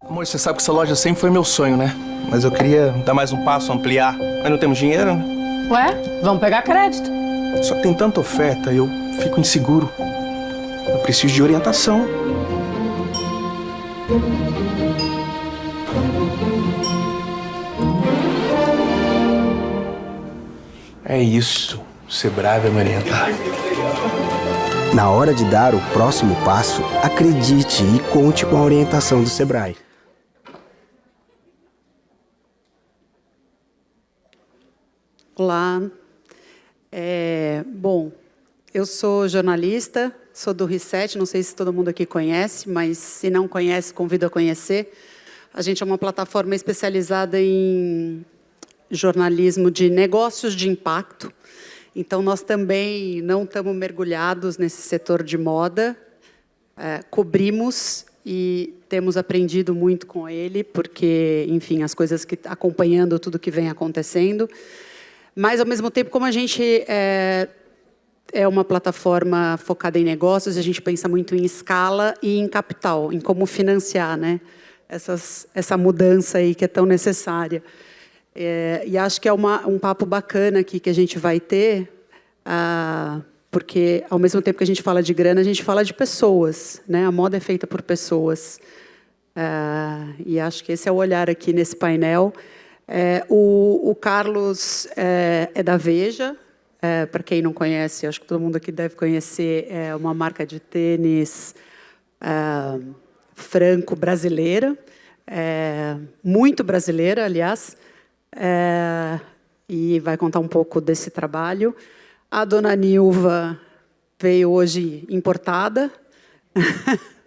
Amor, você sabe que essa loja sempre foi meu sonho, né? Mas eu queria dar mais um passo, ampliar. Mas não temos dinheiro, né? Ué, vamos pegar crédito. Só que tem tanta oferta e eu fico inseguro. Eu preciso de orientação. É isso. Ser bravo é me orientar. Na hora de dar o próximo passo, acredite e conte com a orientação do Sebrae. Olá. Bom, eu sou jornalista, sou do R7, não sei se todo mundo aqui conhece, mas se não conhece, convido a conhecer. A gente é uma plataforma especializada em jornalismo de negócios de impacto. Então, nós também não estamos mergulhados nesse setor de moda, cobrimos e temos aprendido muito com ele, porque, enfim, as coisas que acompanhando tudo que vem acontecendo. Mas, ao mesmo tempo, como a gente é uma plataforma focada em negócios, a gente pensa muito em escala e em capital, em como financiar, né, essa mudança aí que é tão necessária. E acho que é um papo bacana aqui que a gente vai ter, porque, ao mesmo tempo que a gente fala de grana, a gente fala de pessoas, né? A moda é feita por pessoas. E acho que esse é o olhar aqui nesse painel. O Carlos é da Veja, para quem não conhece, acho que todo mundo aqui deve conhecer, é uma marca de tênis franco-brasileira, muito brasileira, aliás, e vai contar um pouco desse trabalho. A dona Nilva veio hoje importada,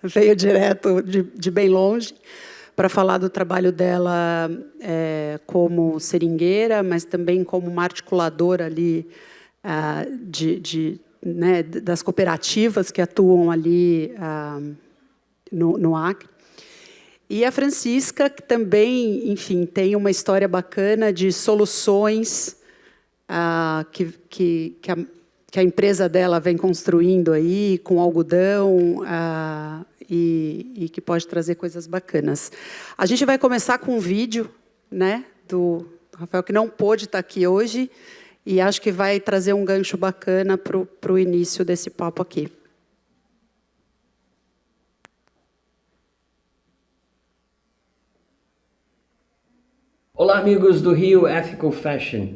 veio direto de bem longe, para falar do trabalho dela como seringueira, mas também como uma articuladora ali né, das cooperativas que atuam ali no Acre. E a Francisca, que também, enfim, tem uma história bacana de soluções que a empresa dela vem construindo aí com algodão e que pode trazer coisas bacanas. A gente vai começar com um vídeo, né, do Rafael, que não pôde estar aqui hoje, e acho que vai trazer um gancho bacana para o início desse papo aqui. Olá, amigos do Rio Ethical Fashion.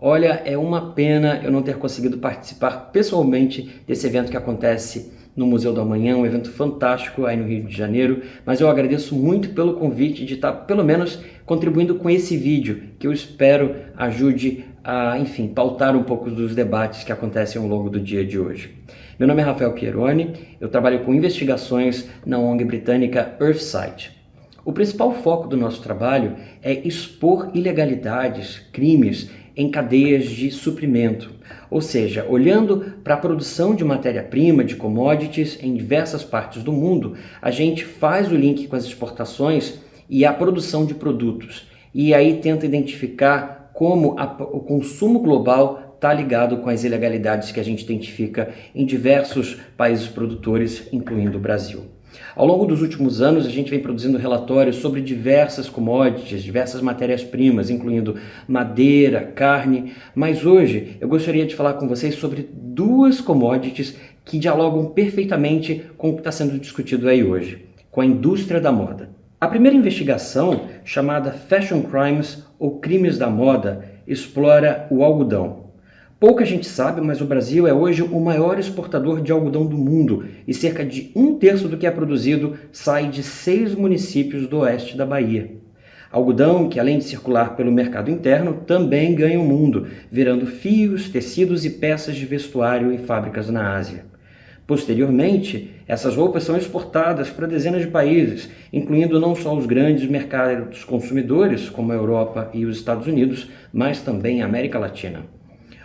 Olha, é uma pena eu não ter conseguido participar pessoalmente desse evento que acontece no Museu do Amanhã, um evento fantástico aí no Rio de Janeiro, mas eu agradeço muito pelo convite de estar, pelo menos, contribuindo com esse vídeo, que eu espero ajude a, enfim, pautar um pouco dos debates que acontecem ao longo do dia de hoje. Meu nome é Rafael Pieroni, eu trabalho com investigações na ONG britânica Earthsight. O principal foco do nosso trabalho é expor ilegalidades, crimes em cadeias de suprimento, ou seja, olhando para a produção de matéria-prima, de commodities em diversas partes do mundo, a gente faz o link com as exportações e a produção de produtos, e aí tenta identificar como o consumo global está ligado com as ilegalidades que a gente identifica em diversos países produtores, incluindo o Brasil. Ao longo dos últimos anos, a gente vem produzindo relatórios sobre diversas commodities, diversas matérias-primas, incluindo madeira, carne, mas hoje eu gostaria de falar com vocês sobre duas commodities que dialogam perfeitamente com o que está sendo discutido aí hoje, com a indústria da moda. A primeira investigação, chamada Fashion Crimes, ou Crimes da Moda, explora o algodão. Pouca gente sabe, mas o Brasil é hoje o maior exportador de algodão do mundo e cerca de 1/3 do que é produzido sai de 6 municípios do oeste da Bahia. Algodão que, além de circular pelo mercado interno, também ganha o mundo, virando fios, tecidos e peças de vestuário em fábricas na Ásia. Posteriormente, essas roupas são exportadas para dezenas de países, incluindo não só os grandes mercados consumidores, como a Europa e os Estados Unidos, mas também a América Latina.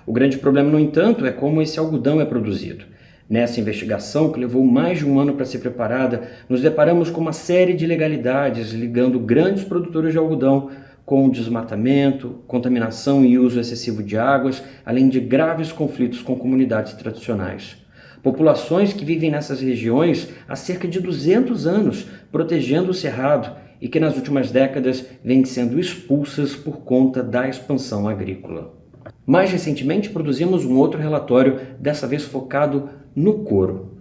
O grande problema, no entanto, é como esse algodão é produzido. Nessa investigação, que levou mais de um ano para ser preparada, nos deparamos com uma série de ilegalidades ligando grandes produtores de algodão com desmatamento, contaminação e uso excessivo de águas, além de graves conflitos com comunidades tradicionais. Populações que vivem nessas regiões há cerca de 200 anos, protegendo o cerrado e que nas últimas décadas vêm sendo expulsas por conta da expansão agrícola. Mais recentemente, produzimos um outro relatório, dessa vez focado no couro.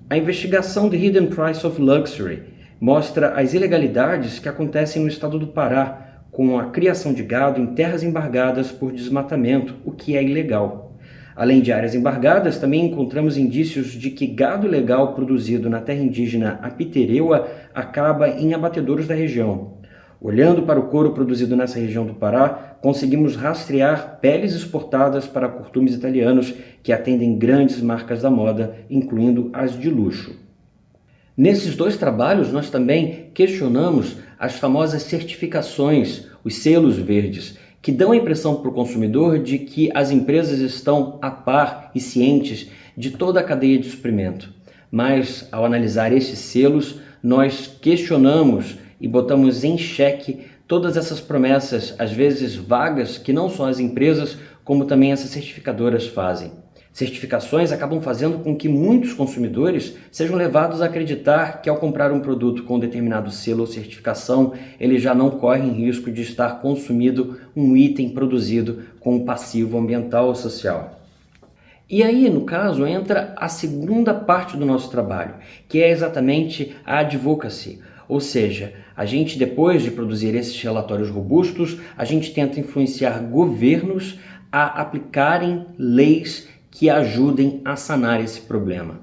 A investigação The Hidden Price of Luxury mostra as ilegalidades que acontecem no estado do Pará com a criação de gado em terras embargadas por desmatamento, o que é ilegal. Além de áreas embargadas, também encontramos indícios de que gado ilegal produzido na terra indígena Apitereua acaba em abatedouros da região. Olhando para o couro produzido nessa região do Pará, conseguimos rastrear peles exportadas para curtumes italianos que atendem grandes marcas da moda, incluindo as de luxo. Nesses dois trabalhos, nós também questionamos as famosas certificações, os selos verdes, que dão a impressão para o consumidor de que as empresas estão a par e cientes de toda a cadeia de suprimento. Mas, ao analisar estes selos, nós questionamos e botamos em xeque todas essas promessas, às vezes vagas, que não só as empresas, como também essas certificadoras fazem. Certificações acabam fazendo com que muitos consumidores sejam levados a acreditar que ao comprar um produto com determinado selo ou certificação, ele já não corre risco de estar consumindo um item produzido com um passivo ambiental ou social. E aí, no caso, entra a segunda parte do nosso trabalho, que é exatamente a advocacy. Ou seja, a gente, depois de produzir esses relatórios robustos, a gente tenta influenciar governos a aplicarem leis que ajudem a sanar esse problema.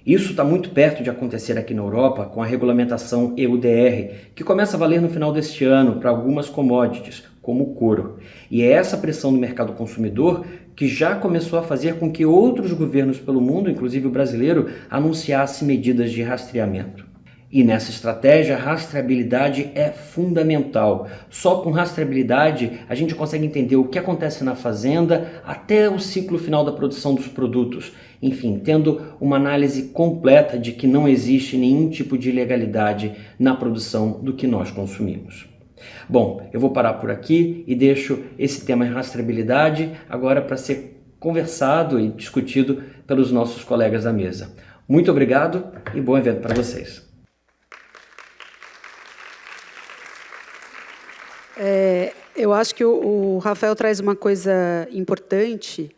Isso está muito perto de acontecer aqui na Europa com a regulamentação EUDR, que começa a valer no final deste ano para algumas commodities, como o couro. E é essa pressão do mercado consumidor que já começou a fazer com que outros governos pelo mundo, inclusive o brasileiro, anunciassem medidas de rastreamento. E nessa estratégia, a rastreabilidade é fundamental. Só com rastreabilidade a gente consegue entender o que acontece na fazenda até o ciclo final da produção dos produtos. Enfim, tendo uma análise completa de que não existe nenhum tipo de ilegalidade na produção do que nós consumimos. Bom, eu vou parar por aqui e deixo esse tema de rastreabilidade agora para ser conversado e discutido pelos nossos colegas da mesa. Muito obrigado e bom evento para vocês. Eu acho que o Rafael traz uma coisa importante,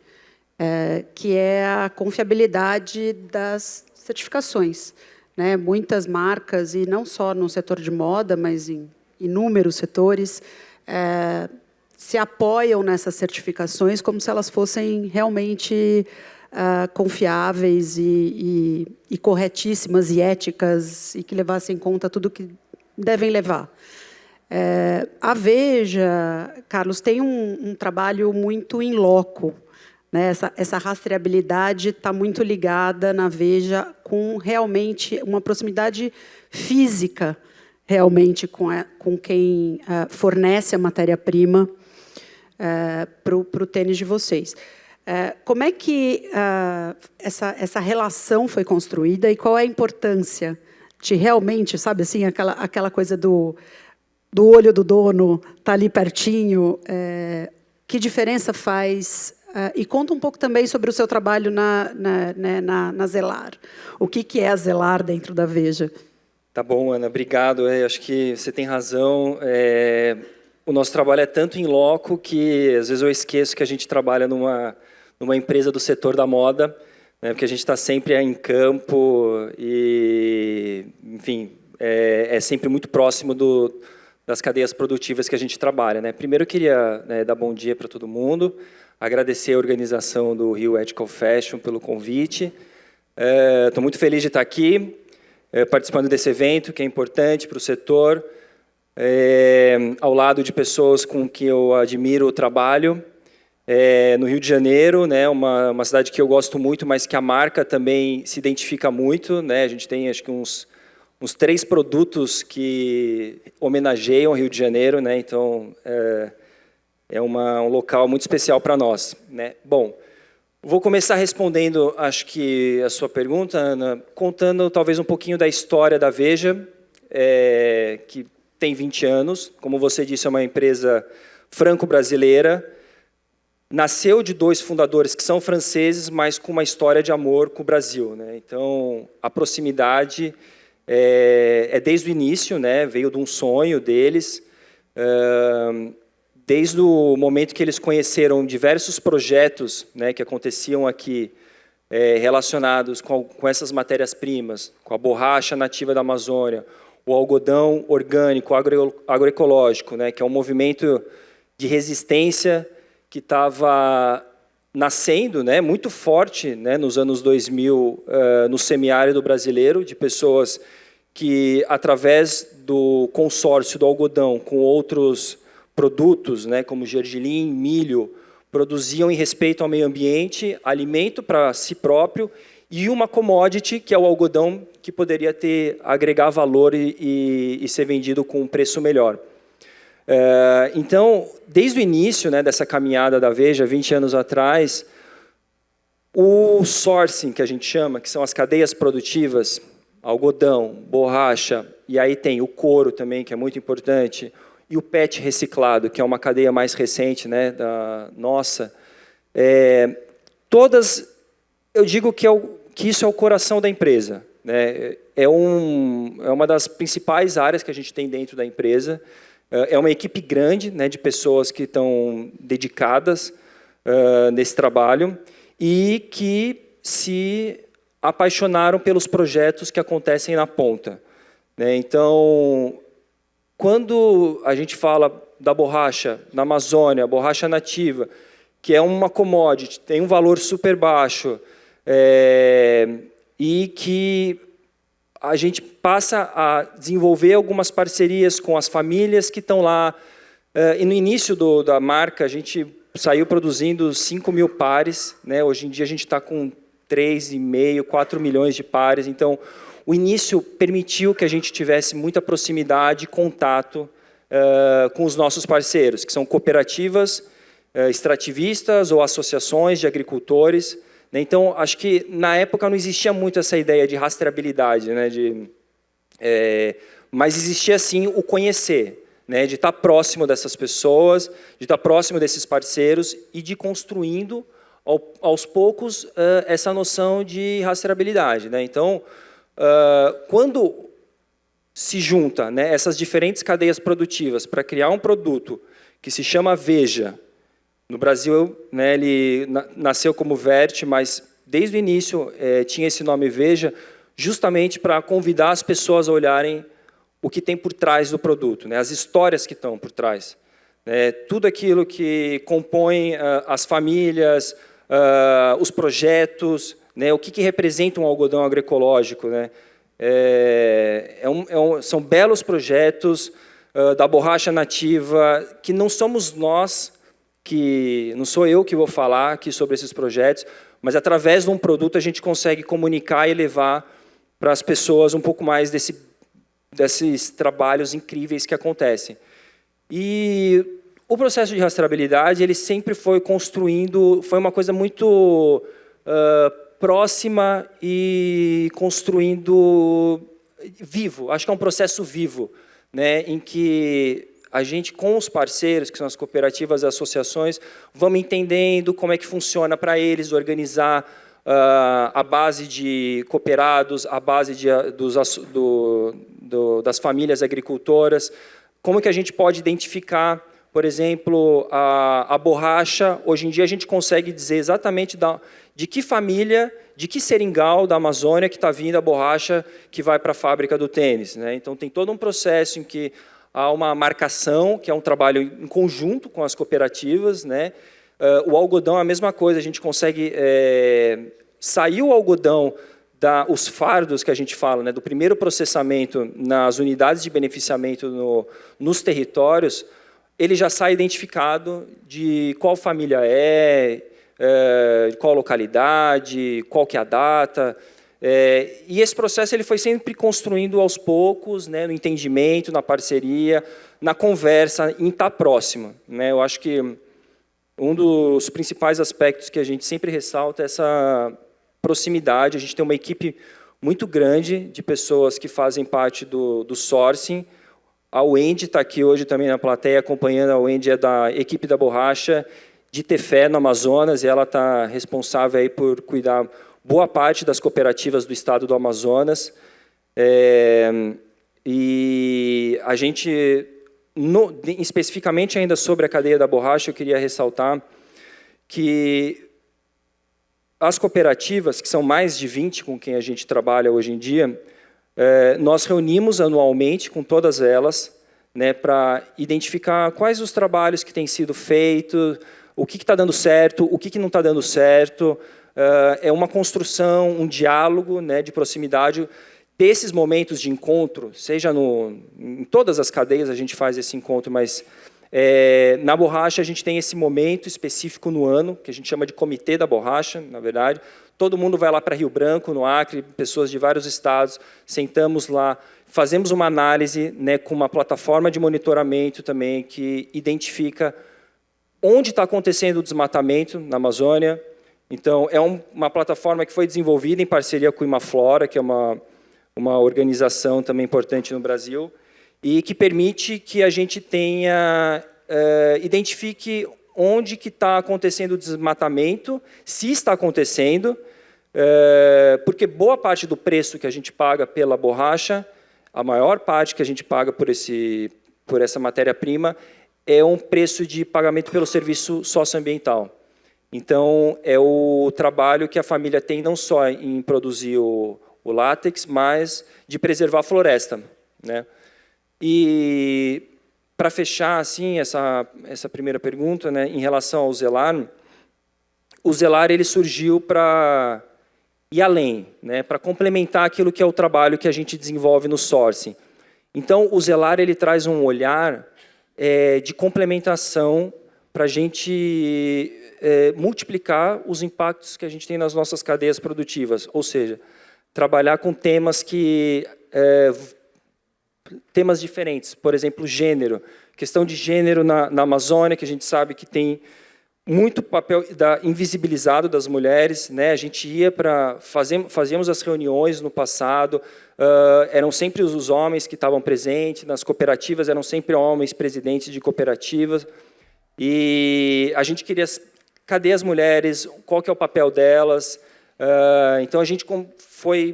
que é a confiabilidade das certificações, né? Muitas marcas, e não só no setor de moda, mas em inúmeros setores, se apoiam nessas certificações como se elas fossem realmente confiáveis e corretíssimas e éticas e que levassem em conta tudo que devem levar. A Veja, Carlos, tem um trabalho muito in loco, né? Essa rastreabilidade está muito ligada na Veja com realmente uma proximidade física, realmente com quem fornece a matéria-prima para o tênis de vocês. Como é que essa relação foi construída e qual é a importância de realmente, sabe assim, aquela coisa do olho do dono tá ali pertinho, que diferença faz? E conta um pouco também sobre o seu trabalho na Zelar. O que é a Zelar dentro da Veja? Tá bom, Ana, obrigado. Acho que você tem razão. O nosso trabalho é tanto in loco que, às vezes, eu esqueço que a gente trabalha numa empresa do setor da moda, né, porque a gente está sempre em campo e, enfim, é sempre muito próximo das cadeias produtivas que a gente trabalha, né? Primeiro, eu queria dar bom dia para todo mundo, agradecer a organização do Rio Ethical Fashion pelo convite. Estou muito feliz de estar aqui, participando desse evento, que é importante para o setor, ao lado de pessoas com que eu admiro o trabalho. No Rio de Janeiro, né, uma cidade que eu gosto muito, mas que a marca também se identifica muito, né? A gente tem, acho que, uns 3 produtos que homenageiam o Rio de Janeiro, né? Então, é um local muito especial para nós, né? Bom, vou começar respondendo, acho que, a sua pergunta, Ana, contando talvez um pouquinho da história da Veja, que tem 20 anos. Como você disse, é uma empresa franco-brasileira. Nasceu de 2 fundadores que são franceses, mas com uma história de amor com o Brasil, né? Então, a proximidade é desde o início, né? Veio de um sonho deles, desde o momento que eles conheceram diversos projetos, né, que aconteciam aqui, relacionados com essas matérias-primas, com a borracha nativa da Amazônia, o algodão orgânico, agroecológico, né, que é um movimento de resistência que estava nascendo, né, muito forte, né, nos anos 2000, no semiárido brasileiro, de pessoas que, através do consórcio do algodão com outros produtos, né, como gergelim, milho, produziam em respeito ao meio ambiente, alimento para si próprio e uma commodity, que é o algodão, que poderia agregar valor e ser vendido com um preço melhor. Então, desde o início, né, dessa caminhada da Veja, 20 anos atrás, o sourcing, que a gente chama, que são as cadeias produtivas, algodão, borracha, e aí tem o couro também, que é muito importante, e o PET reciclado, que é uma cadeia mais recente, né, da nossa. Todas, eu digo que isso é o coração da empresa, né? É uma das principais áreas que a gente tem dentro da empresa. É uma equipe grande, né, de pessoas que estão dedicadas nesse trabalho e que se apaixonaram pelos projetos que acontecem na ponta, né? Então, quando a gente fala da borracha na Amazônia, a borracha nativa, que é uma commodity, tem um valor super baixo, e que a gente passa a desenvolver algumas parcerias com as famílias que estão lá. E no início da marca, a gente saiu produzindo 5 mil pares, né? Hoje em dia a gente está com 3,5, 4 milhões de pares. Então, o início permitiu que a gente tivesse muita proximidade e contato com os nossos parceiros, que são cooperativas extrativistas ou associações de agricultores. Então, acho que, na época, não existia muito essa ideia de rastreabilidade, né, mas existia, sim, o conhecer, né, de estar próximo dessas pessoas, de estar próximo desses parceiros e de ir construindo, aos poucos, essa noção de rastreabilidade, né? Então, quando se junta, né, essas diferentes cadeias produtivas para criar um produto que se chama Veja. No Brasil, né, ele nasceu como Vert, mas desde o início tinha esse nome Veja, justamente para convidar as pessoas a olharem o que tem por trás do produto, né, as histórias que estão por trás. Tudo aquilo que compõe as famílias, os projetos, né, o que representa um algodão agroecológico, né. São belos projetos da borracha nativa, que não somos nós, não sou eu que vou falar aqui sobre esses projetos, mas através de um produto a gente consegue comunicar e levar para as pessoas um pouco mais desses trabalhos incríveis que acontecem. E o processo de rastreabilidade, ele sempre foi construindo, foi uma coisa muito próxima e construindo vivo. Acho que é um processo vivo, né, em que a gente, com os parceiros, que são as cooperativas e associações, vamos entendendo como é que funciona para eles organizar a base de cooperados, a base das famílias agricultoras, como que a gente pode identificar, por exemplo, a borracha. Hoje em dia a gente consegue dizer exatamente de que família, de que seringal da Amazônia que está vindo a borracha que vai para a fábrica do tênis, né? Então tem todo um processo em que há uma marcação, que é um trabalho em conjunto com as cooperativas, né? O algodão é a mesma coisa, a gente consegue sair o algodão, os fardos que a gente fala, né, do primeiro processamento nas unidades de beneficiamento nos territórios, ele já sai identificado de qual família de qual localidade, qual que é a data. E esse processo ele foi sempre construindo aos poucos, né, no entendimento, na parceria, na conversa, em estar próximo, né? Eu acho que um dos principais aspectos que a gente sempre ressalta é essa proximidade. A gente tem uma equipe muito grande de pessoas que fazem parte do sourcing. A Wendy está aqui hoje também na plateia acompanhando. A Wendy é da equipe da borracha de Tefé, no Amazonas, e ela está responsável aí por cuidar boa parte das cooperativas do estado do Amazonas. E a gente, especificamente ainda sobre a cadeia da borracha, eu queria ressaltar que as cooperativas, que são mais de 20 com quem a gente trabalha hoje em dia, nós reunimos anualmente com todas elas, né, para identificar quais os trabalhos que têm sido feitos, o que está dando certo, o que não está dando certo. É uma construção, um diálogo, né, de proximidade, desses momentos de encontro, seja em todas as cadeias a gente faz esse encontro, mas na borracha a gente tem esse momento específico no ano, que a gente chama de Comitê da Borracha, na verdade. Todo mundo vai lá para Rio Branco, no Acre, pessoas de vários estados, sentamos lá, fazemos uma análise, né, com uma plataforma de monitoramento também, que identifica onde está acontecendo o desmatamento na Amazônia. Então, é uma plataforma que foi desenvolvida em parceria com o Imaflora, que é uma organização também importante no Brasil, e que permite que a gente identifique onde que está acontecendo o desmatamento, se está acontecendo, porque boa parte do preço que a gente paga pela borracha, a maior parte que a gente paga por essa matéria-prima, é um preço de pagamento pelo serviço socioambiental. Então, é o trabalho que a família tem não só em produzir o látex, mas de preservar a floresta, né? E, para fechar assim, essa primeira pergunta, né, em relação ao Zelar, o Zelar ele surgiu para ir além, né, para complementar aquilo que é o trabalho que a gente desenvolve no sourcing. Então, o Zelar ele traz um olhar de complementação para a gente multiplicar os impactos que a gente tem nas nossas cadeias produtivas, ou seja, trabalhar com temas temas diferentes, por exemplo, gênero, questão de gênero na Amazônia, que a gente sabe que tem muito papel invisibilizado das mulheres, né? A gente ia fazíamos as reuniões no passado, eram sempre os homens que estavam presentes, nas cooperativas eram sempre homens presidentes de cooperativas, e a gente queria, cadê as mulheres, qual que é o papel delas? Então a gente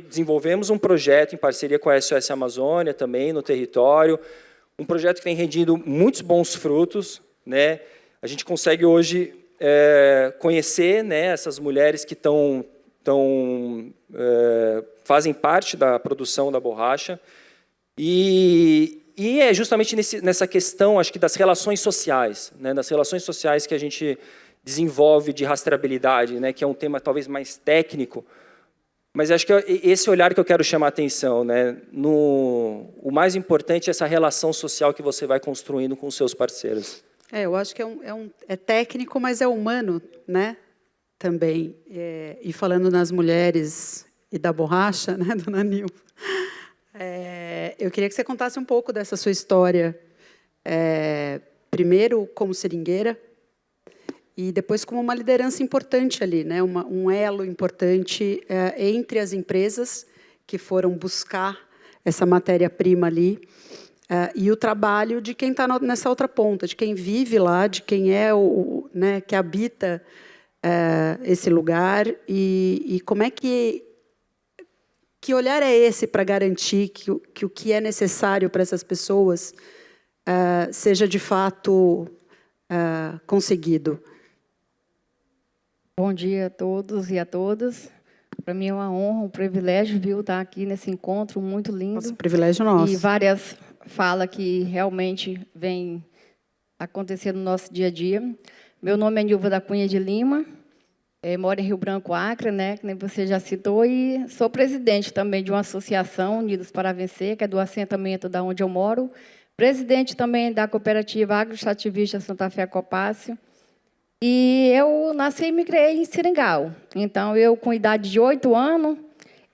desenvolvemos um projeto em parceria com a SOS Amazônia também no território, um projeto que tem rendido muitos bons frutos, né? A gente consegue hoje conhecer, né, essas mulheres que fazem parte da produção da borracha, e é justamente nessa questão, acho que das relações sociais, né, das relações sociais que a gente desenvolve de rastreabilidade, né, que é um tema talvez mais técnico, mas acho que é esse olhar que eu quero chamar a atenção, né, o mais importante é essa relação social que você vai construindo com os seus parceiros. Eu acho que é técnico, mas é humano, né? Também. E falando nas mulheres e da borracha, né, dona Nilma? Eu queria que você contasse um pouco dessa sua história. Primeiro, como seringueira, e depois como uma liderança importante ali, né? Um elo importante entre as empresas que foram buscar essa matéria-prima ali, e o trabalho de quem está nessa outra ponta, de quem vive lá, de quem né, que habita esse lugar, e como é que olhar é esse para garantir que o que é necessário para essas pessoas seja de fato conseguido? Bom dia a todos e a todas. Para mim é uma honra, um privilégio, viu, estar aqui nesse encontro muito lindo. Nosso privilégio nosso. E várias falas que realmente vêm acontecendo no nosso dia a dia. Meu nome é Nilva da Cunha de Lima, moro em Rio Branco, Acre, né, que nem você já citou, e sou presidente também de uma associação, Unidos para Vencer, que é do assentamento da onde eu moro, presidente também da cooperativa Agroextrativista Santa Fé Copácio. E eu nasci e me criei em Seringal. Então, eu, com idade de 8 anos,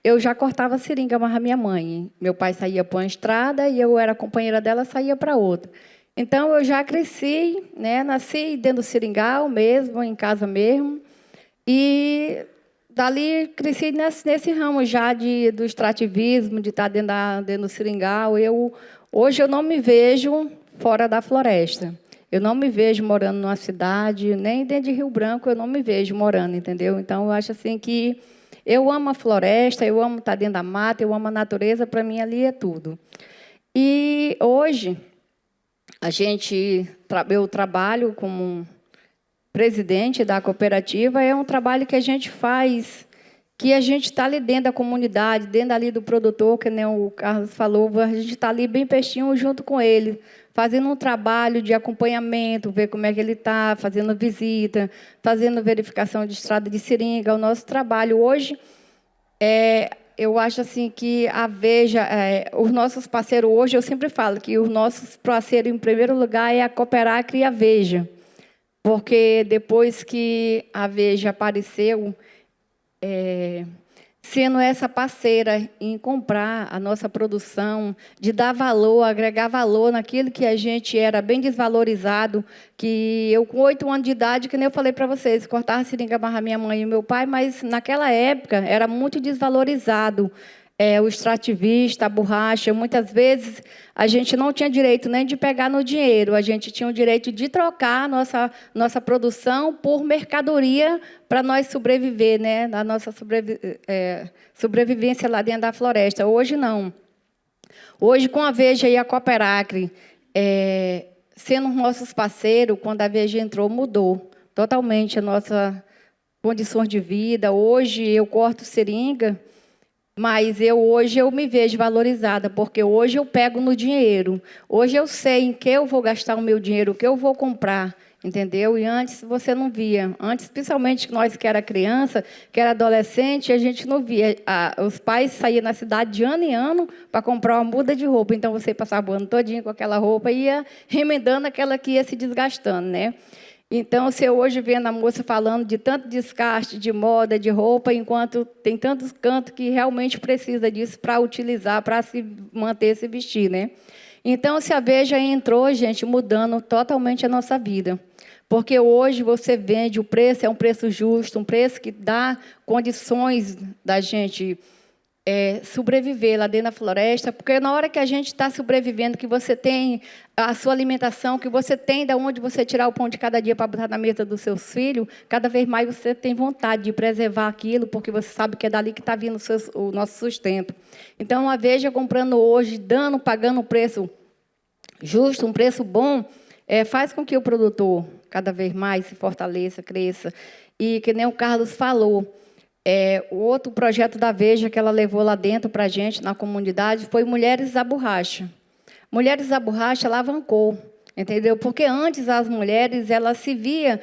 eu já cortava seringa, mas a minha mãe. Meu pai saía para uma estrada e eu era companheira dela, saía para outra. Então, eu já cresci, né, nasci dentro do seringal mesmo, em casa mesmo. E dali cresci nesse ramo já do extrativismo, de estar dentro do seringal. Hoje eu não me vejo fora da floresta. Eu não me vejo morando numa cidade, nem dentro de Rio Branco eu não me vejo morando, entendeu? Então, eu acho assim que Eu amo a floresta, eu amo estar dentro da mata, eu amo a natureza, para mim ali é tudo. E hoje, eu trabalho como presidente da cooperativa, é um trabalho que a gente faz, que a gente está ali dentro da comunidade, dentro ali do produtor, que nem o Carlos falou, a gente está ali bem pertinho junto com ele, fazendo um trabalho de acompanhamento, ver como é que ele está, fazendo visita, fazendo verificação de estrada de seringa. O nosso trabalho hoje, eu acho assim que a Veja, os nossos parceiros hoje, eu sempre falo que os nossos parceiros, em primeiro lugar, é a Cooperacre e a Veja, porque depois que a Veja apareceu, sendo essa parceira em comprar a nossa produção, de dar valor, agregar valor naquilo que a gente era bem desvalorizado, que eu, com 8 anos de idade, que nem eu falei para vocês, cortava seringa, amarrar minha mãe e meu pai, mas, naquela época, era muito desvalorizado. O extrativista, a borracha, muitas vezes a gente não tinha direito nem de pegar no dinheiro, a gente tinha o direito de trocar a nossa produção por mercadoria para nós sobreviver, né, na nossa sobrevivência lá dentro da floresta. Hoje, não. Hoje, com a Veja e a Cooperacre, sendo nossos parceiros, quando a Veja entrou, mudou totalmente a nossa condições de vida. Hoje, eu corto seringa, mas hoje eu me vejo valorizada, porque hoje eu pego no dinheiro. Hoje eu sei em que eu vou gastar o meu dinheiro, o que eu vou comprar, entendeu? E antes você não via. Antes, principalmente nós que era criança, que era adolescente, a gente não via. Os pais saíam na cidade de ano em ano para comprar uma muda de roupa. Então, você passava o ano todinho com aquela roupa e ia remendando aquela que ia se desgastando, né? Então, você hoje vendo a moça falando de tanto descarte de moda, de roupa, enquanto tem tantos cantos que realmente precisa disso para utilizar, para se manter, se vestir, né? Então, se a Veja entrou, gente, mudando totalmente a nossa vida. Porque hoje você vende, o preço é um preço justo, um preço que dá condições da gente sobreviver lá dentro da floresta, porque na hora que a gente está sobrevivendo, que você tem a sua alimentação, que você tem de onde você tirar o pão de cada dia para botar na mesa dos seus filhos, cada vez mais você tem vontade de preservar aquilo, porque você sabe que é dali que está vindo o nosso sustento. Então, a Veja comprando hoje, pagando um preço justo, um preço bom, faz com que o produtor cada vez mais se fortaleça, cresça. E, que nem o Carlos falou, o outro projeto da Veja que ela levou lá dentro para a gente, na comunidade, foi Mulheres da Borracha. Mulheres da Borracha alavancou, entendeu? Porque antes as mulheres elas se via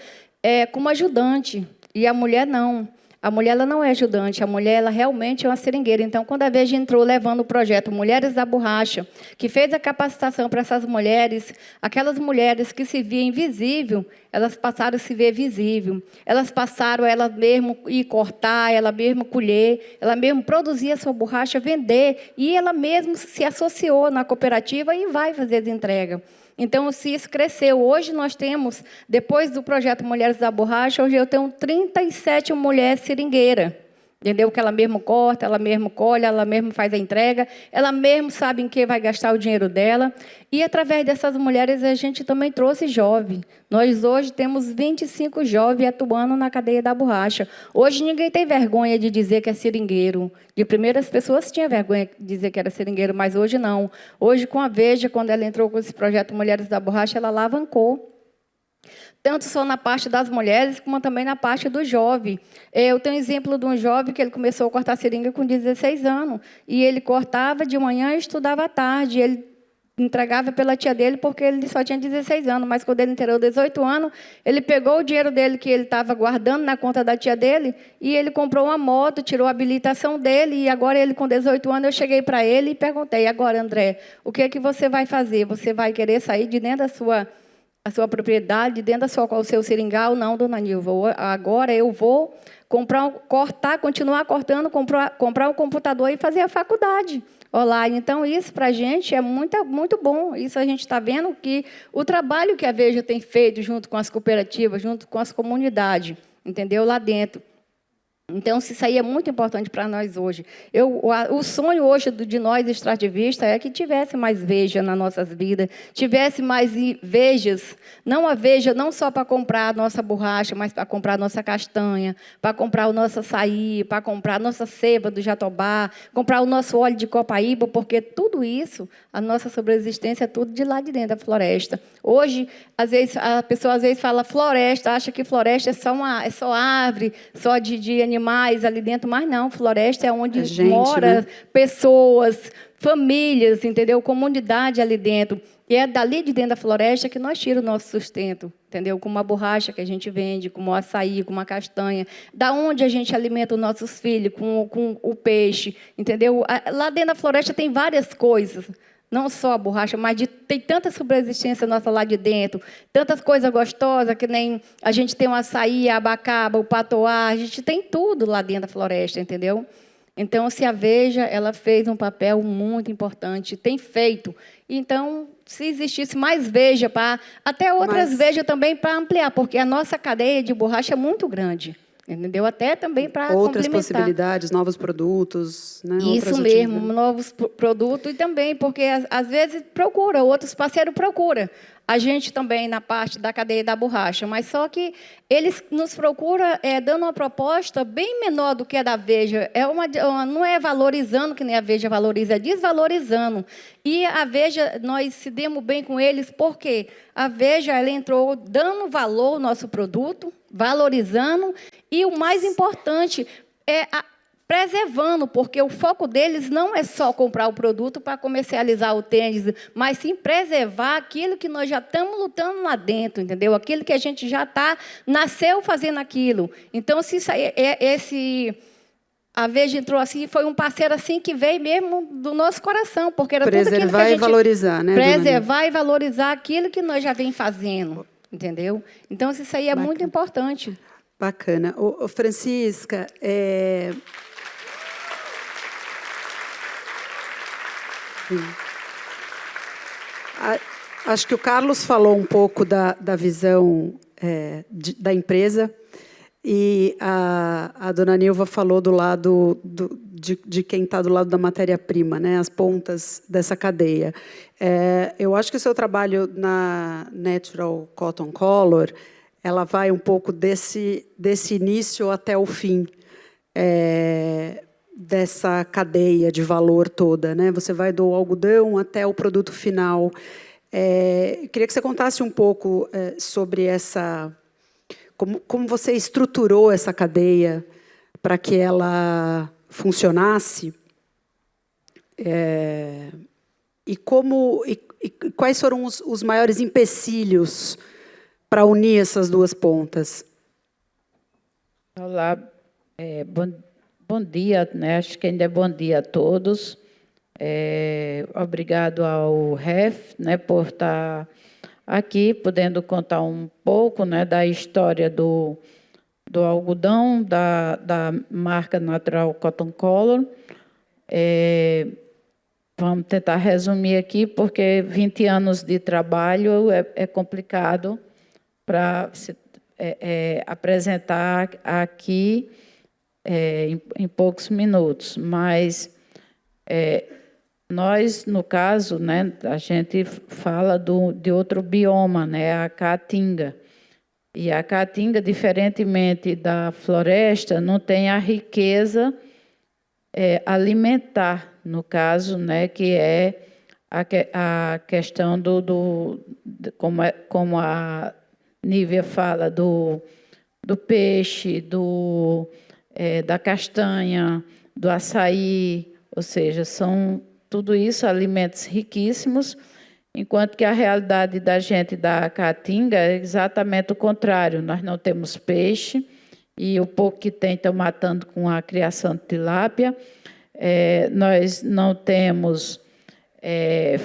como ajudante, e a mulher não. A mulher ela não é ajudante, a mulher ela realmente é uma seringueira. Então, quando a Veja entrou levando o projeto Mulheres da Borracha, que fez a capacitação para essas mulheres, aquelas mulheres que se viam invisível, elas passaram a se ver visível. Elas passaram a elas mesmo ir cortar, ela mesmo colher, ela mesmo produzir a sua borracha, vender, e ela mesmo se associou na cooperativa e vai fazer as entregas. Então, se isso cresceu. Hoje nós temos, depois do projeto Mulheres da Borracha, hoje eu tenho 37 mulheres seringueiras. Entendeu? Que ela mesmo corta, ela mesmo colhe, ela mesmo faz a entrega, ela mesmo sabe em que vai gastar o dinheiro dela. E, através dessas mulheres, a gente também trouxe jovem. Nós, hoje, temos 25 jovens atuando na cadeia da borracha. Hoje, ninguém tem vergonha de dizer que é seringueiro. De primeira, as pessoas tinham vergonha de dizer que era seringueiro, mas hoje não. Hoje, com a Veja, quando ela entrou com esse projeto Mulheres da Borracha, ela alavancou. Tanto só na parte das mulheres, como também na parte do jovem. Eu tenho um exemplo de um jovem que ele começou a cortar seringa com 16 anos. E ele cortava de manhã e estudava à tarde. Ele entregava pela tia dele porque ele só tinha 16 anos. Mas quando ele inteirou 18 anos, ele pegou o dinheiro dele que ele estava guardando na conta da tia dele e ele comprou uma moto, tirou a habilitação dele. E agora, ele com 18 anos, eu cheguei para ele e perguntei: agora, André, o que é que você vai fazer? Você vai querer sair de dentro da sua propriedade, dentro do seu seringal? Não, dona Nilva, agora eu vou continuar cortando, comprar um computador e fazer a faculdade online. Então, isso para a gente é muito, muito bom. Isso a gente está vendo que o trabalho que a Veja tem feito junto com as cooperativas, junto com as comunidades, entendeu? Lá dentro. Então, isso aí é muito importante para nós hoje. O sonho hoje de nós, extrativistas, é que tivesse mais veja nas nossas vidas, tivesse mais vejas, não a veja não só para comprar a nossa borracha, mas para comprar a nossa castanha, para comprar o nosso açaí, para comprar a nossa ceva do jatobá, comprar o nosso óleo de copaíba, porque tudo isso, a nossa sobreexistência é tudo de lá de dentro da floresta. Hoje, às vezes, a pessoa às vezes fala floresta, acha que floresta é só árvore, só de animais ali dentro, mas não, floresta é onde mora, né? Pessoas, famílias, entendeu? Comunidade ali dentro. E é dali de dentro da floresta que nós tiramos o nosso sustento, entendeu? Com uma borracha que a gente vende, com um açaí, com uma castanha. Da onde a gente alimenta os nossos filhos, com o peixe, entendeu? Lá dentro da floresta tem várias coisas. Não só a borracha, mas tem tanta subsistência nossa lá de dentro, tantas coisas gostosas, que nem a gente tem o açaí, a abacaba, o patoá, a gente tem tudo lá dentro da floresta, entendeu? Então, se a Veja, ela fez um papel muito importante, tem feito. Então, se existisse mais Veja, até outras Veja também para ampliar, porque a nossa cadeia de borracha é muito grande. Entendeu? Até também para outras possibilidades, novos produtos, né? Isso mesmo, novos produtos e também, porque às vezes outros parceiros procuram. A gente também na parte da cadeia da borracha, mas só que eles nos procuram dando uma proposta bem menor do que a da Veja. Não é valorizando que nem a Veja valoriza, é desvalorizando. E a Veja, nós se demos bem com eles, porque a Veja ela entrou dando valor ao nosso produto, valorizando, e o mais importante é preservando, porque o foco deles não é só comprar o produto para comercializar o tênis, mas sim preservar aquilo que nós já estamos lutando lá dentro, entendeu? Aquilo que a gente já nasceu fazendo aquilo. Então, se isso aí, a Veja entrou assim, foi um parceiro assim que veio mesmo do nosso coração, porque era tudo aquilo que a gente... Preservar e valorizar, né? Preservar e valorizar aquilo que nós já vem fazendo, entendeu? Então, isso aí é muito importante. Bacana. Francisca, acho que o Carlos falou um pouco da visão da empresa e a dona Nilva falou do lado de quem está do lado da matéria-prima, né, as pontas dessa cadeia. Eu acho que o seu trabalho na Natural Cotton Color, ela vai um pouco desse início até o fim, dessa cadeia de valor toda, né? Você vai do algodão até o produto final. Queria que você contasse um pouco sobre como você estruturou essa cadeia para que ela funcionasse e quais foram os maiores empecilhos para unir essas duas pontas. Olá, bom dia, né? Acho que ainda é bom dia a todos. Obrigado ao REF, né, por estar aqui, podendo contar um pouco, né, da história do algodão, da marca Natural Cotton Color. Vamos tentar resumir aqui, porque 20 anos de trabalho é complicado para apresentar aqui em poucos minutos, mas nós, no caso, né, a gente fala de outro bioma, né, a caatinga. E a caatinga, diferentemente da floresta, não tem a riqueza alimentar, no caso, né, que é a questão como a Nívia fala, do peixe, da castanha, do açaí, ou seja, são tudo isso alimentos riquíssimos, enquanto que a realidade da gente da caatinga é exatamente o contrário. Nós não temos peixe e o pouco que tem estão matando com a criação de tilápia. Nós não temos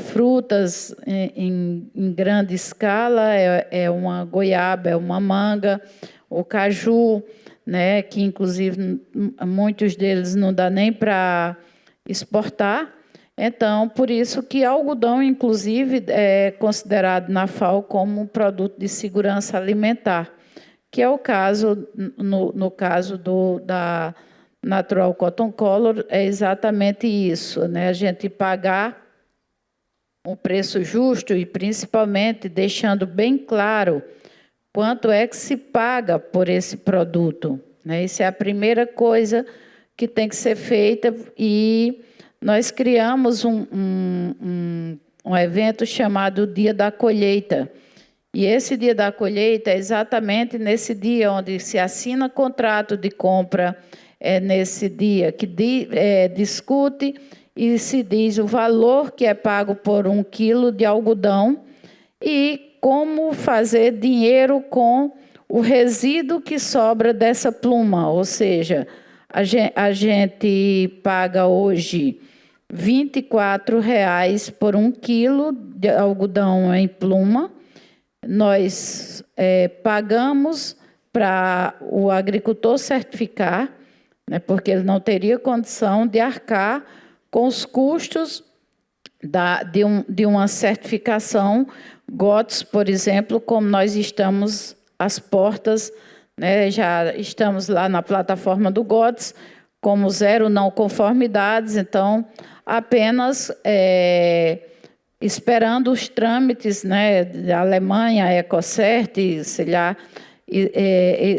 frutas em grande escala, uma goiaba, é uma manga, o caju, né, que inclusive muitos deles não dá nem para exportar. Então, por isso que algodão, inclusive, é considerado na FAO como um produto de segurança alimentar, que é o caso, no caso da Natural Cotton Color, é exatamente isso, né? A gente pagar um preço justo e, principalmente, deixando bem claro quanto é que se paga por esse produto, né? Isso é a primeira coisa que tem que ser feita, e nós criamos um evento chamado Dia da Colheita. E esse Dia da Colheita é exatamente nesse dia onde se assina contrato de compra, é nesse dia que discute e se diz o valor que é pago por 1 quilo de algodão e como fazer dinheiro com o resíduo que sobra dessa pluma. Ou seja, a gente paga hoje R$ 24,00 por 1 quilo de algodão em pluma. Nós pagamos para o agricultor certificar, né, porque ele não teria condição de arcar com os custos de uma certificação GOTS, por exemplo, como nós estamos às portas, né, já estamos lá na plataforma do GOTS, como 0 não conformidades, então, apenas esperando os trâmites, né, da Alemanha, Ecocert, sei lá,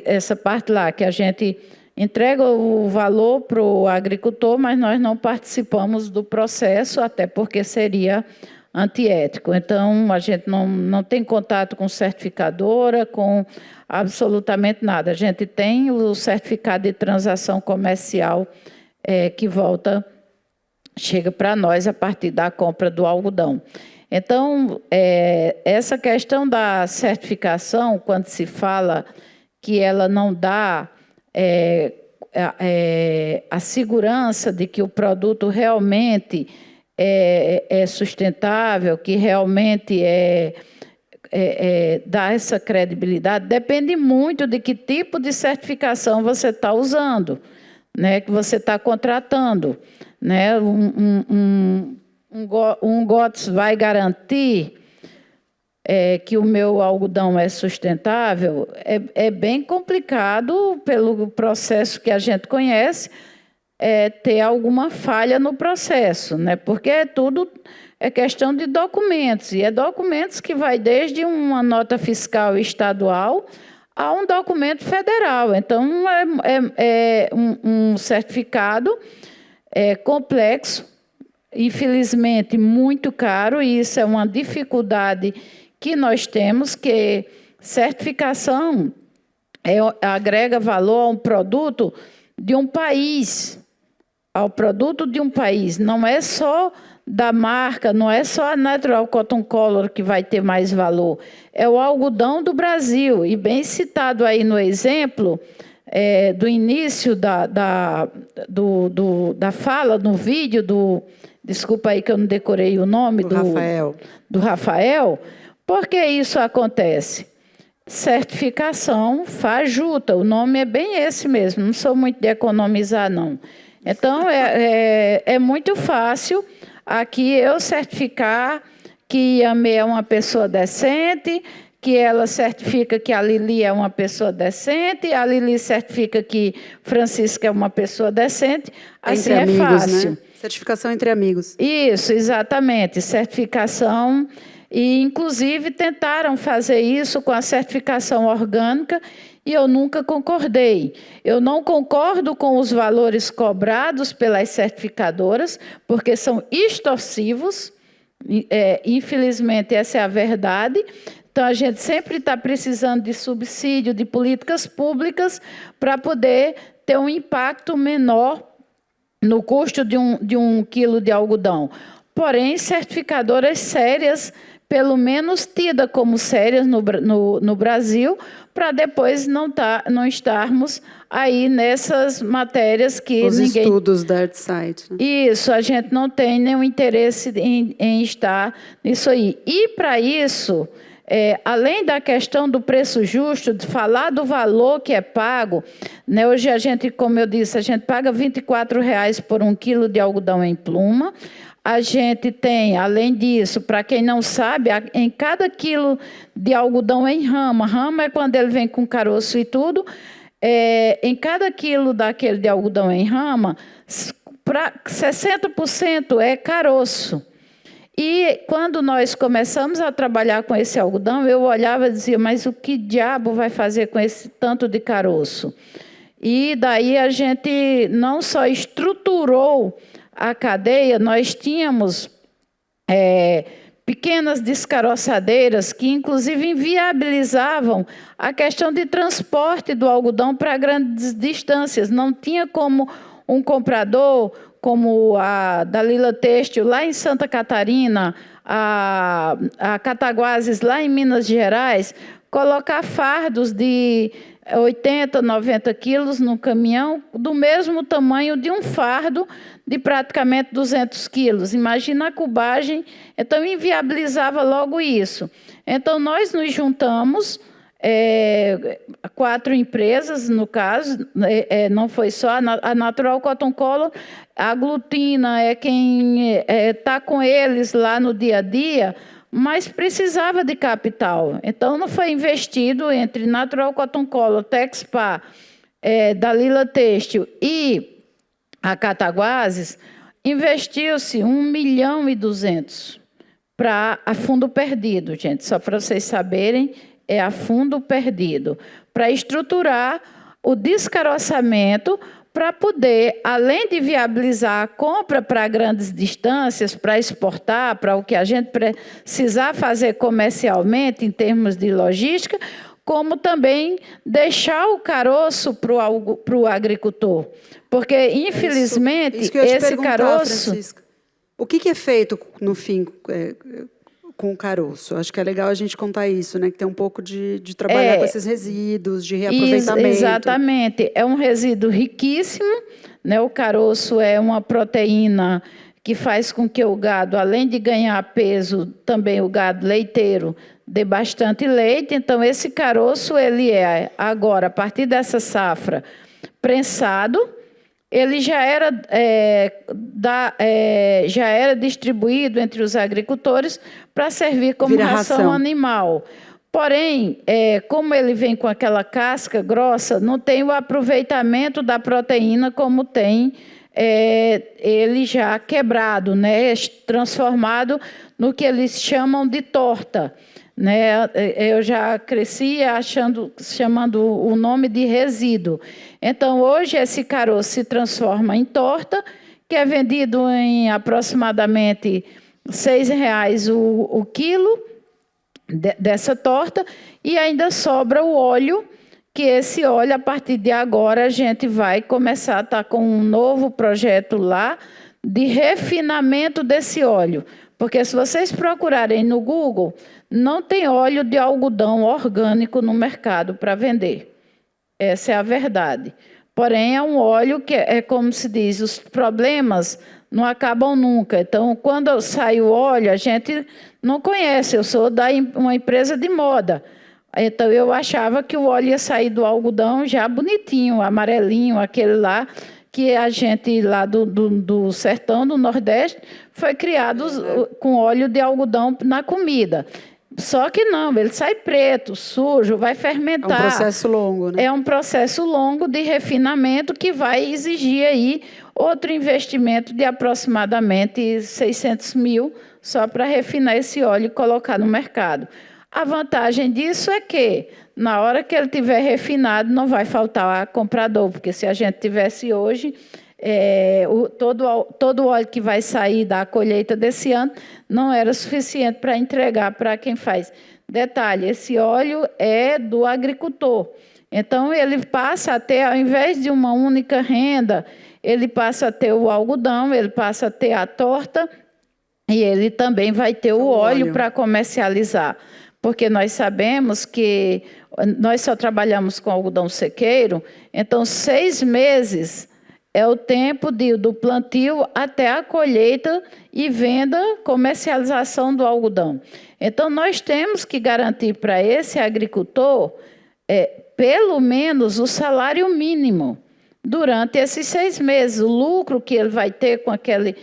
essa parte lá, que a gente entrega o valor para o agricultor, mas nós não participamos do processo, até porque seria antiético. Então, a gente não tem contato com certificadora, com absolutamente nada. A gente tem o certificado de transação comercial que chega para nós a partir da compra do algodão. Então, essa questão da certificação, quando se fala que ela não dá a segurança de que o produto realmente é sustentável, que realmente dá essa credibilidade, depende muito de que tipo de certificação você está usando, né, que você está contratando. Né? Um GOTS vai garantir que o meu algodão é sustentável? É bem complicado, pelo processo que a gente conhece, ter alguma falha no processo, né? Porque tudo é questão de documentos, e documentos que vai desde uma nota fiscal estadual a um documento federal. Então, é um certificado complexo, infelizmente muito caro, e isso é uma dificuldade que nós temos, que certificação agrega valor a um produto de um país, ao produto de um país. Não é só da marca, não é só a Natural Cotton Color que vai ter mais valor, é o algodão do Brasil. E bem citado aí no exemplo do início da fala, no vídeo desculpa aí que eu não decorei o nome do Rafael. Por que isso acontece? Certificação fajuta, o nome é bem esse mesmo, não sou muito de economizar, não. Então, é muito fácil aqui eu certificar que Yamê é uma pessoa decente, que ela certifica que a Lili é uma pessoa decente, a Lili certifica que Francisca é uma pessoa decente, assim entre amigos, fácil. Né? Certificação entre amigos. Isso, exatamente, certificação. E, inclusive, tentaram fazer isso com a certificação orgânica e eu nunca concordei. Eu não concordo com os valores cobrados pelas certificadoras, porque são extorsivos. Infelizmente, essa é a verdade. Então, a gente sempre está precisando de subsídio, de políticas públicas, para poder ter um impacto menor no custo de um quilo de algodão. Porém, certificadoras sérias, pelo menos tidas como sérias no Brasil, para depois não estarmos aí nessas matérias que os estudos da ArtSite. Né? Isso, a gente não tem nenhum interesse em estar nisso aí. E, para isso, além da questão do preço justo, de falar do valor que é pago, né, hoje a gente, como eu disse, a gente paga R$ 24,00 por 1 quilo de algodão em pluma. a gente tem, além disso, para quem não sabe, em cada quilo de algodão em rama, rama é quando ele vem com caroço e tudo, em cada quilo daquele de algodão em rama, 60% é caroço. E quando nós começamos a trabalhar com esse algodão, eu olhava e dizia, mas o que diabo vai fazer com esse tanto de caroço? E daí a gente não só estruturou a cadeia, nós tínhamos pequenas descaroçadeiras que, inclusive, inviabilizavam a questão de transporte do algodão para grandes distâncias. Não tinha como um comprador, como a Dalila Têxtil, lá em Santa Catarina, a Cataguases, lá em Minas Gerais, colocar fardos de 80, 90 quilos no caminhão, do mesmo tamanho de um fardo de praticamente 200 quilos. Imagina a cubagem, então inviabilizava logo isso. Então, nós nos juntamos, 4 empresas, no caso, não foi só a Natural Cotton Color, a Glutina é quem está com eles lá no dia a dia, mas precisava de capital. Então, não foi investido entre Natural Cotton Color, Texpa, Dalila Têxtil e a Cataguases, investiu-se 1.200.000 para a fundo perdido, gente, só para vocês saberem, é a fundo perdido, para estruturar o descaroçamento, para poder, além de viabilizar a compra para grandes distâncias, para exportar, para o que a gente precisar fazer comercialmente, em termos de logística, como também deixar o caroço para o agricultor. Porque, infelizmente, isso que eu ia te esse perguntar, caroço... Francisca. O que é feito, no fim, com o caroço? Acho que é legal a gente contar isso, né? Que tem um pouco de trabalhar com esses resíduos, de reaproveitamento. Exatamente. É um resíduo riquíssimo, né? O caroço é uma proteína que faz com que o gado, além de ganhar peso, também o gado leiteiro dê bastante leite. Então, esse caroço, ele é, agora, a partir dessa safra, prensado. Ele já era distribuído entre os agricultores para servir como ração animal. Porém, como ele vem com aquela casca grossa, não tem o aproveitamento da proteína como tem ele já quebrado, né? Transformado no que eles chamam de torta. Né? Eu já cresci chamando o nome de resíduo. Então, hoje, esse caroço se transforma em torta, que é vendido em aproximadamente R$ 6,00 o quilo dessa torta, e ainda sobra o óleo, que esse óleo, a partir de agora, a gente vai começar a estar com um novo projeto lá de refinamento desse óleo. Porque se vocês procurarem no Google, não tem óleo de algodão orgânico no mercado para vender. Essa é a verdade. Porém, é um óleo que é como se diz, os problemas não acabam nunca. Então, quando sai o óleo, a gente não conhece. Eu sou da uma empresa de moda. Então, eu achava que o óleo ia sair do algodão já bonitinho, amarelinho, aquele lá, que a gente lá do sertão, do Nordeste, foi criado com óleo de algodão na comida. Só que não, ele sai preto, sujo, vai fermentar. É um processo longo, né? É um processo longo de refinamento que vai exigir aí outro investimento de aproximadamente 600 mil só para refinar esse óleo e colocar no mercado. A vantagem disso é que, na hora que ele estiver refinado, não vai faltar comprador, porque se a gente tivesse hoje, todo o óleo que vai sair da colheita desse ano não era suficiente para entregar para quem faz. Detalhe, esse óleo é do agricultor. Então, ele passa a ter, ao invés de uma única renda, ele passa a ter o algodão, ele passa a ter a torta e ele também vai ter o óleo para comercializar. Porque nós sabemos que nós só trabalhamos com algodão sequeiro, então 6 meses é o tempo do plantio até a colheita e venda, comercialização do algodão. Então, nós temos que garantir para esse agricultor, pelo menos, o salário mínimo durante esses 6 meses. O lucro que ele vai ter com aquele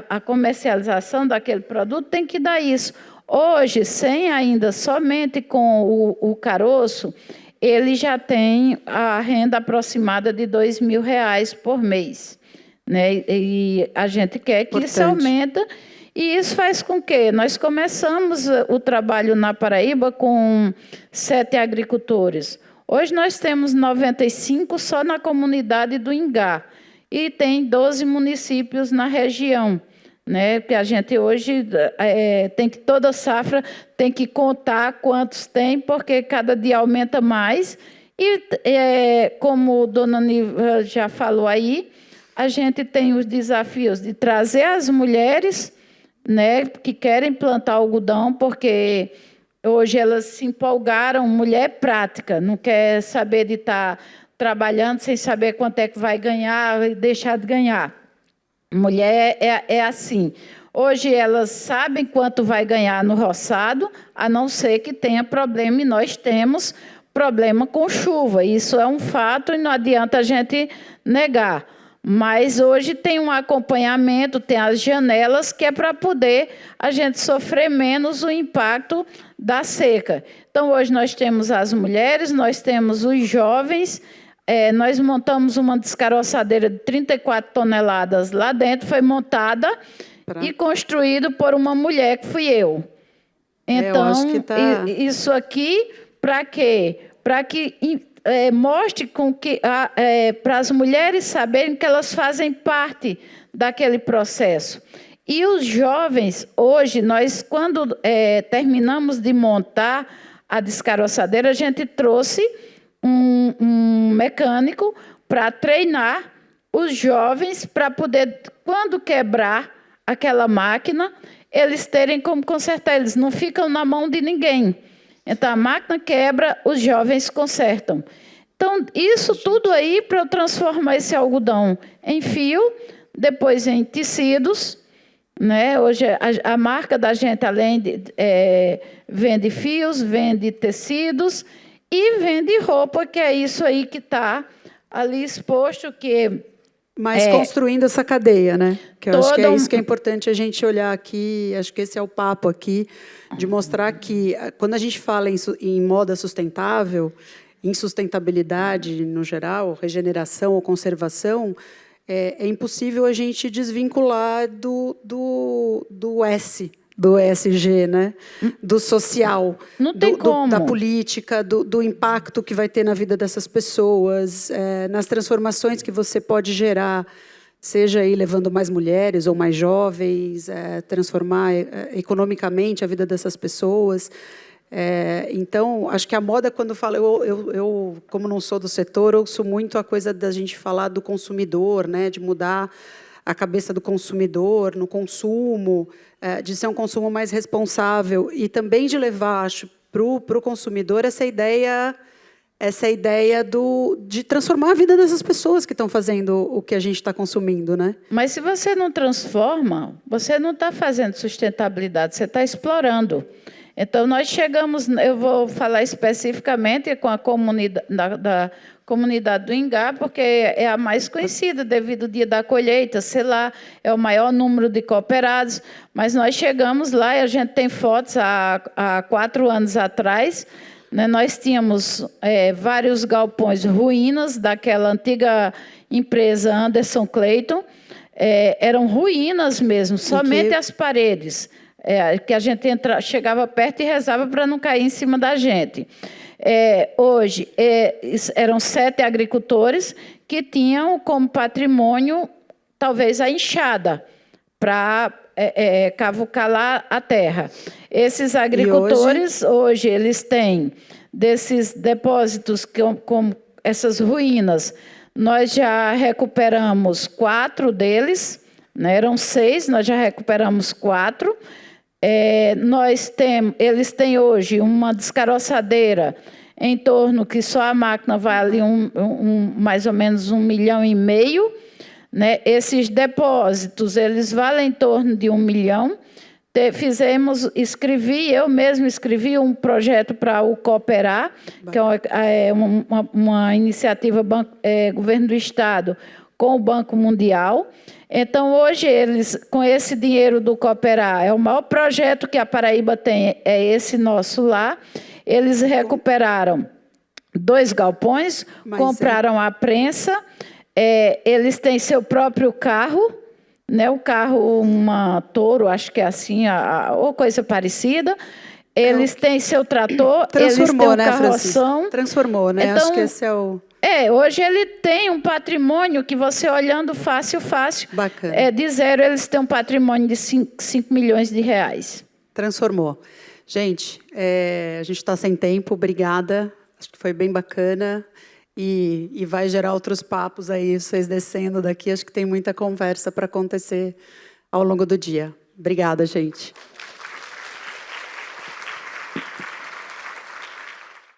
a comercialização daquele produto tem que dar isso. Hoje, sem ainda somente com o caroço, ele já tem a renda aproximada de R$2.000 por mês, né? E a gente quer que isso aumente. E isso faz com que nós começamos o trabalho na Paraíba com 7 agricultores. Hoje nós temos 95 só na comunidade do Ingá e tem 12 municípios na região, né? Porque a gente hoje tem que toda safra tem que contar quantos tem, porque cada dia aumenta mais. E como a dona Niva já falou aí, a gente tem os desafios de trazer as mulheres, né, que querem plantar algodão, porque hoje elas se empolgaram, mulher prática, não quer saber de estar trabalhando sem saber quanto é que vai ganhar e deixar de ganhar. Mulher é assim. Hoje elas sabem quanto vai ganhar no roçado, a não ser que tenha problema, e nós temos problema com chuva. Isso é um fato e não adianta a gente negar. Mas hoje tem um acompanhamento, tem as janelas, que é para poder a gente sofrer menos o impacto da seca. Então, hoje nós temos as mulheres, nós temos os jovens. Nós montamos uma descaroçadeira de 34 toneladas lá dentro, foi montada e construído por uma mulher, que fui eu. Então, isso aqui, para quê? Para que mostre para as mulheres saberem que elas fazem parte daquele processo. E os jovens, hoje, nós, quando terminamos de montar a descaroçadeira, a gente trouxe um mecânico para treinar os jovens para poder, quando quebrar aquela máquina, eles terem como consertar. Eles não ficam na mão de ninguém. Então, a máquina quebra, os jovens consertam. Então, isso tudo aí para eu transformar esse algodão em fio, depois em tecidos, né? Hoje, a marca da gente, além de vende fios, vende tecidos e vende roupa, que é isso aí que está ali exposto, que... Mas construindo essa cadeia, né? Que eu acho que é isso que é importante a gente olhar aqui, acho que esse é o papo aqui, de mostrar que, quando a gente fala em moda sustentável, em sustentabilidade no geral, regeneração ou conservação, é impossível a gente desvincular do S, do ESG, né? Do social, não tem como. Da política, do impacto que vai ter na vida dessas pessoas, nas transformações que você pode gerar, seja aí levando mais mulheres ou mais jovens, transformar economicamente a vida dessas pessoas. Então, acho que a moda, quando fala, eu, como não sou do setor, ouço muito a coisa da gente falar do consumidor, né? De mudar a cabeça do consumidor no consumo, de ser um consumo mais responsável e também de levar, acho, para o consumidor essa ideia de transformar a vida dessas pessoas que estão fazendo o que a gente está consumindo, né? Mas se você não transforma, você não está fazendo sustentabilidade, você está explorando. Então, nós chegamos, eu vou falar especificamente com a comunidade comunidade do Ingá, porque é a mais conhecida devido ao dia da colheita, sei lá, é o maior número de cooperados, mas nós chegamos lá e a gente tem fotos há 4 anos atrás, né, nós tínhamos vários galpões, ruínas daquela antiga empresa Anderson Clayton, eram ruínas mesmo, somente as paredes, que a gente chegava perto e rezava para não cair em cima da gente. Hoje, eram 7 agricultores que tinham como patrimônio, talvez, a enxada, para cavucar lá a terra. Esses agricultores, hoje eles têm, desses depósitos, como essas ruínas, nós já recuperamos 4 deles, né? Eram 6, nós já recuperamos 4. Eles têm hoje uma descaroçadeira em torno que só a máquina vai ali mais ou menos 1,5 milhão, né? Esses depósitos eles valem em torno de 1 milhão. Eu mesmo escrevi um projeto para o Cooperar, que é uma iniciativa governo do Estado com o Banco Mundial. Então, hoje, eles, com esse dinheiro do Cooperar, é o maior projeto que a Paraíba tem, é esse nosso lá. Eles recuperaram 2 galpões, compraram a prensa, eles têm seu próprio carro, né? O carro, uma Toro, acho que é assim, ou coisa parecida. Eles têm seu trator, eles têm um carroção. Transformou, né? Então, acho que esse é o... hoje ele tem um patrimônio que você olhando fácil. Bacana. De zero, eles têm um patrimônio de 5 milhões de reais. Transformou. Gente, a gente está sem tempo, obrigada. Acho que foi bem bacana. E vai gerar outros papos aí, vocês descendo daqui. Acho que tem muita conversa para acontecer ao longo do dia. Obrigada, gente.